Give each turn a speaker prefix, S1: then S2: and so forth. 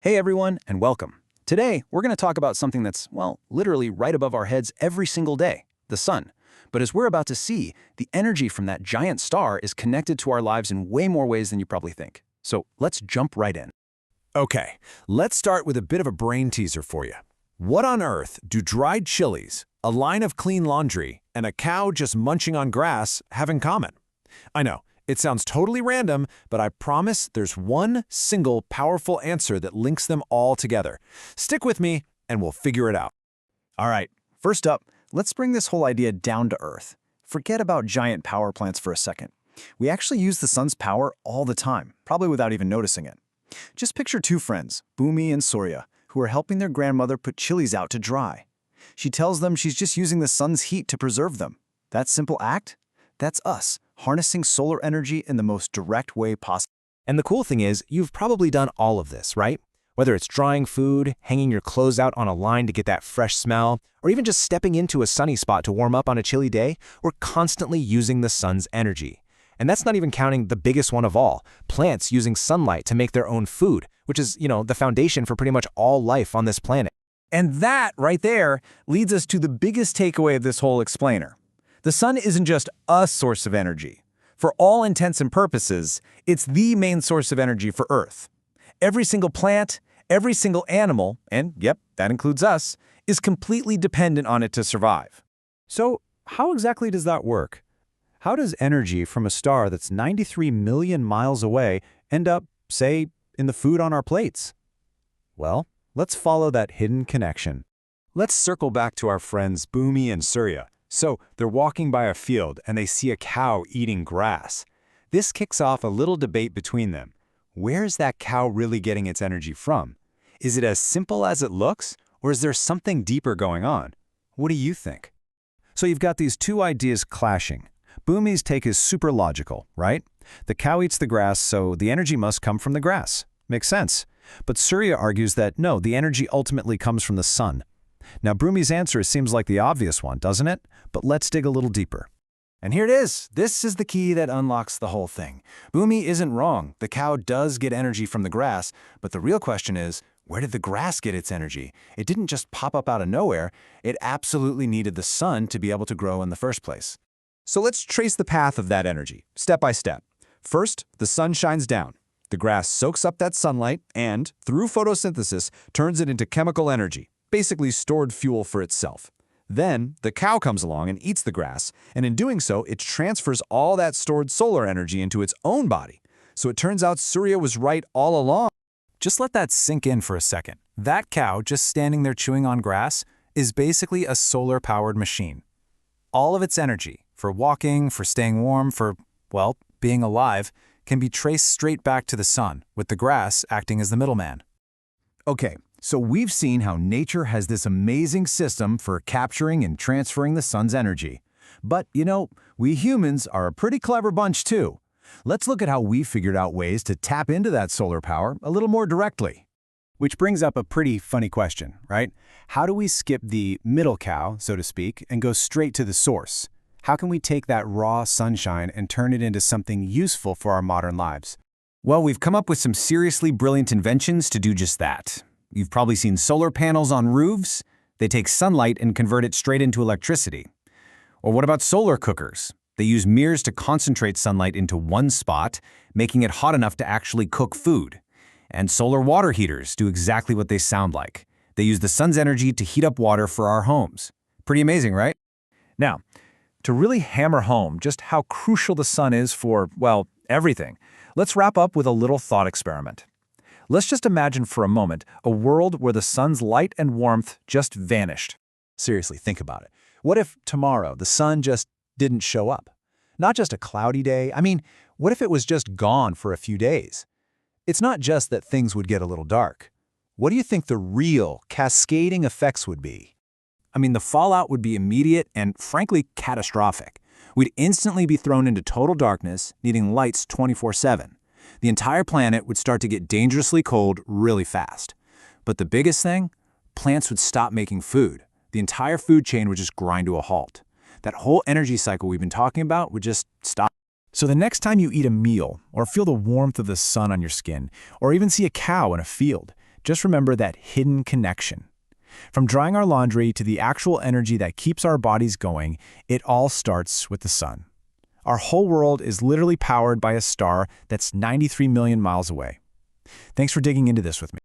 S1: Hey everyone, and welcome. Today, we're going to talk about something that's, well, literally right above our heads every single day, the sun. But as we're about to see, the energy from that giant star is connected to our lives in way more ways than you probably think. So let's jump right in.
S2: Okay, let's start with a bit of a brain teaser for you. What on earth do dried chilies, a line of clean laundry, and a cow just munching on grass have in common? I know, it sounds totally random, but I promise there's one single powerful answer that links them all together. Stick with me, and we'll figure it out.
S1: All right, first up, let's bring this whole idea down to earth. Forget about giant power plants for a second. We actually use the sun's power all the time, probably without even noticing it. Just picture two friends, Bhumi and Surya, who are helping their grandmother put chilies out to dry. She tells them she's just using the sun's heat to preserve them. That simple act? That's us, harnessing solar energy in the most direct way possible.
S2: And the cool thing is, you've probably done all of this, right? Whether it's drying food, hanging your clothes out on a line to get that fresh smell, or even just stepping into a sunny spot to warm up on a chilly day, we're constantly using the sun's energy. And that's not even counting the biggest one of all, plants using sunlight to make their own food, which is, the foundation for pretty much all life on this planet.
S1: And that, right there, leads us to the biggest takeaway of this whole explainer. The sun isn't just a source of energy. For all intents and purposes, it's the main source of energy for Earth. Every single plant, every single animal, and yep, that includes us, is completely dependent on it to survive.
S2: So, how exactly does that work? How does energy from a star that's 93 million miles away end up, say, in the food on our plates? Well, let's follow that hidden connection. Let's circle back to our friends Bhumi and Surya. So, they're walking by a field and they see a cow eating grass. This kicks off a little debate between them. Where is that cow really getting its energy from? Is it as simple as it looks, or is there something deeper going on? What do you think? So you've got these two ideas clashing. Bhumi's take is super logical, right? The cow eats the grass, so the energy must come from the grass. Makes sense. But Surya argues that no, the energy ultimately comes from the sun. Now, Bhumi's answer seems like the obvious one, doesn't it? But let's dig a little deeper.
S1: And here it is. This is the key that unlocks the whole thing. Bhumi isn't wrong. The cow does get energy from the grass, but the real question is, where did the grass get its energy? It didn't just pop up out of nowhere. It absolutely needed the sun to be able to grow in the first place.
S3: So let's trace the path of that energy, step by step. First, the sun shines down. The grass soaks up that sunlight and, through photosynthesis, turns it into chemical energy, basically stored fuel for itself. Then, the cow comes along and eats the grass, and in doing so, it transfers all that stored solar energy into its own body. So it turns out Surya was right all along.
S2: Just let that sink in for a second. That cow just standing there chewing on grass is basically a solar-powered machine. All of its energy, for walking, for staying warm, for, well, being alive, can be traced straight back to the sun, with the grass acting as the middleman.
S1: Okay, so we've seen how nature has this amazing system for capturing and transferring the sun's energy. But, we humans are a pretty clever bunch too. Let's look at how we figured out ways to tap into that solar power a little more directly.
S2: Which brings up a pretty funny question, right? How do we skip the middle cow, so to speak, and go straight to the source? How can we take that raw sunshine and turn it into something useful for our modern lives?
S1: Well, we've come up with some seriously brilliant inventions to do just that. You've probably seen solar panels on roofs. They take sunlight and convert it straight into electricity. Or what about solar cookers? They use mirrors to concentrate sunlight into one spot, making it hot enough to actually cook food. And solar water heaters do exactly what they sound like. They use the sun's energy to heat up water for our homes. Pretty amazing, right?
S4: Now, to really hammer home just how crucial the sun is for, well, everything, let's wrap up with a little thought experiment. Let's just imagine for a moment a world where the sun's light and warmth just vanished.
S3: Seriously, think about it. What if tomorrow the sun just didn't show up? Not just a cloudy day. What if it was just gone for a few days? It's not just that things would get a little dark. What do you think the real, cascading effects would be?
S2: The fallout would be immediate and, frankly, catastrophic. We'd instantly be thrown into total darkness, needing lights 24/7. The entire planet would start to get dangerously cold really fast. But the biggest thing? Plants would stop making food. The entire food chain would just grind to a halt. That whole energy cycle we've been talking about would just stop.
S4: So the next time you eat a meal, or feel the warmth of the sun on your skin, or even see a cow in a field,
S2: just remember that hidden connection. From drying our laundry to the actual energy that keeps our bodies going, it all starts with the sun. Our whole world is literally powered by a star that's 93 million miles away. Thanks for digging into this with me.